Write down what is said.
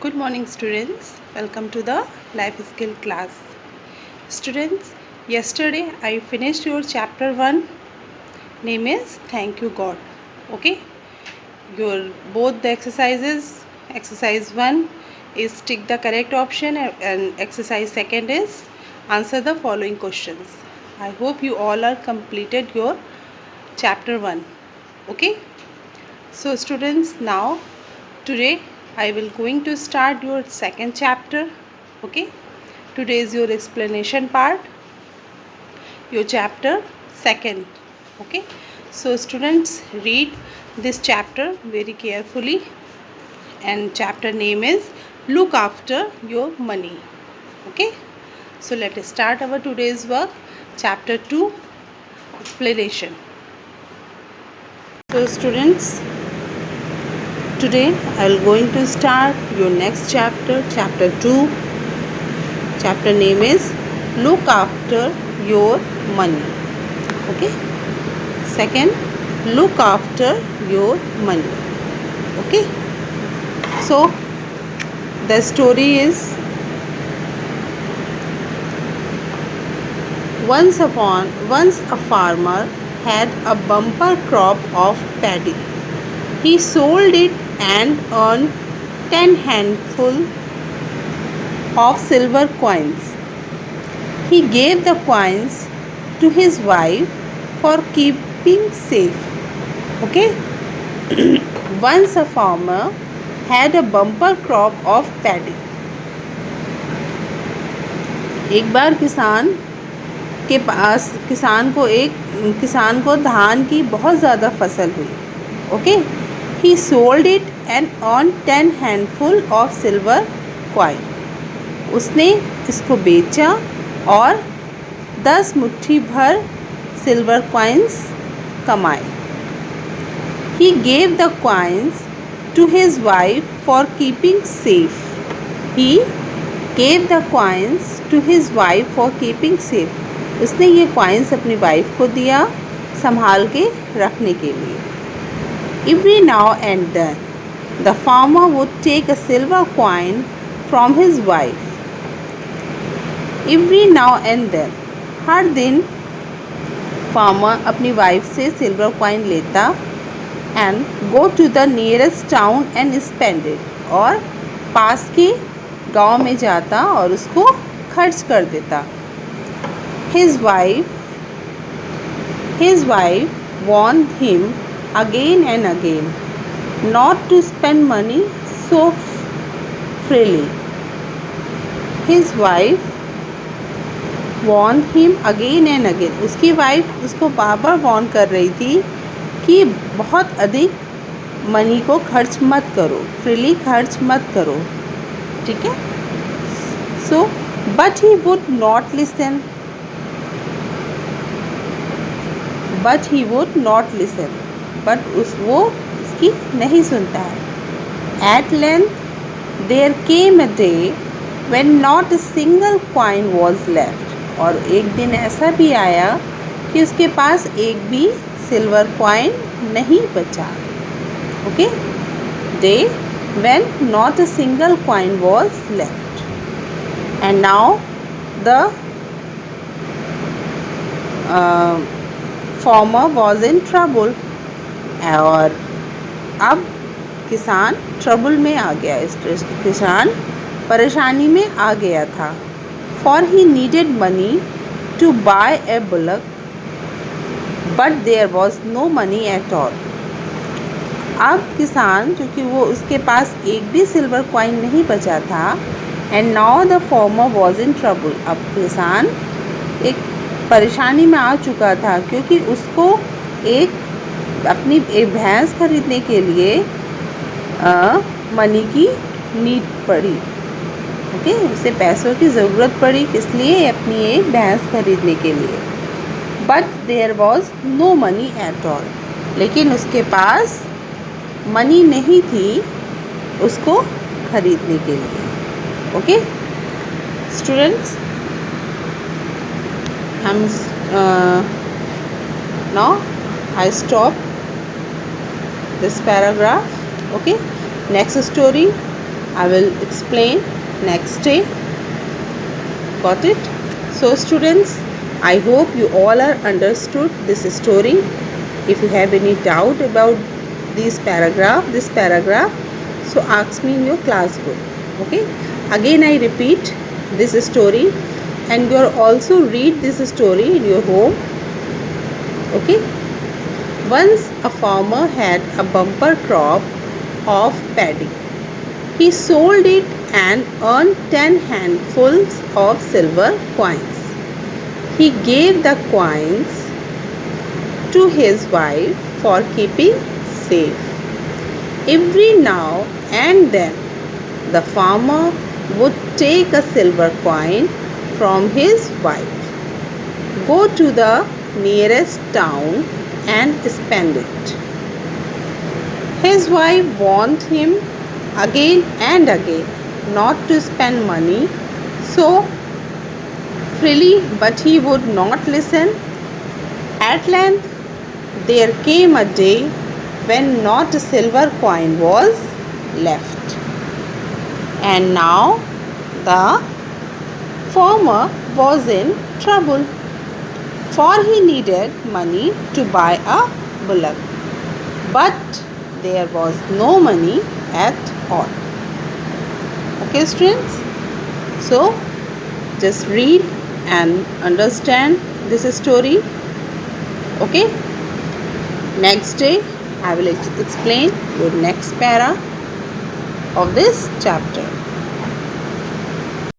Good morning, students. Welcome to the life skill class. Students, yesterday I finished your chapter 1. Name is Thank You God. Okay? Your both the exercises, exercise 1 is tick the correct option and exercise 2 is answer the following questions. I hope you all are completed your chapter 1. Okay? So students, now today I will going to start your second chapter. Okay, today is your explanation part, your chapter second. Okay, so students, read this chapter very carefully, and chapter name is Look After Your Money. Okay, so let us start our today's work. Chapter 2, explanation. So students, today I will going to start your next chapter, chapter 2. Chapter name is Look After Your Money. Okay. Second, look after your money. Okay. So the story is, once a farmer had a bumper crop of paddy. He sold it and earned 10 handful of silver coins. He gave the coins to his wife for keeping safe. Okay. Once a farmer had a bumper crop of paddy. एक बार किसान को धान की बहुत ज़्यादा फसल हुई. Okay. He sold it and earned 10 handful of silver coin. उसने इसको बेचा और 10 मुट्ठी भर सिल्वर कॉइन्स कमाए. He gave the coins to his wife for keeping safe. He gave the coins to his wife for keeping safe. उसने ये coins अपनी wife को दिया संभाल के रखने के लिए. Every now and then, the farmer would take a silver coin from his wife. Every now and then, हर दिन farmer अपनी wife से silver coin लेता and go to the nearest town and spend it. और पास के गांव में जाता और उसको खर्च कर देता. His wife warned him again and again not to spend money so freely. His wife warned him again and again. उसकी वाइफ उसको बार बार वार्न कर रही थी कि बहुत अधिक मनी को खर्च मत करो, फ्रीली खर्च मत करो. ठीक है. So but he would not listen. But वो उसकी नहीं सुनता है. At length there came a day when not a single coin was left. और एक दिन ऐसा भी आया कि उसके पास एक भी सिल्वर कॉइन नहीं बचा. Okay. Day when not a single coin was left. And now the farmer was in trouble. और अब किसान ट्रबल में आ गया. किसान परेशानी में आ गया था. For he needed money to buy a bullock, but there was no money at all. अब किसान, क्योंकि वो उसके पास एक भी सिल्वर कॉइन नहीं बचा था. And now the farmer was in trouble. अब किसान एक परेशानी में आ चुका था क्योंकि उसको अपनी एक भैंस खरीदने के लिए मनी की नीड पड़ी. ओके. उसे पैसों की ज़रूरत पड़ी. किस लिए? अपनी एक भैंस खरीदने के लिए. But there was no money at all. लेकिन उसके पास मनी नहीं थी उसको खरीदने के लिए. ओके स्टूडेंट्स, हम now I stop this paragraph. Okay. Next story, I will explain next day. Got it? So students, I hope you all are understood this story. If you have any doubt about this paragraph, so ask me in your class group. Okay? Again I repeat this story, and you are also read this story in your home. Okay? Once a farmer had a bumper crop of paddy. He sold it and earned 10 handfuls of silver coins. He gave the coins to his wife for keeping safe. Every now and then, the farmer would take a silver coin from his wife, go to the nearest town and spend it. His wife warned him again and again not to spend money so freely, but he would not listen. At length, there came a day when not a silver coin was left. And now the farmer was in trouble, for he needed money to buy a bullock. But there was no money at all. Okay, students? So, just read and understand this story. Okay? Next day, I will explain your next para of this chapter.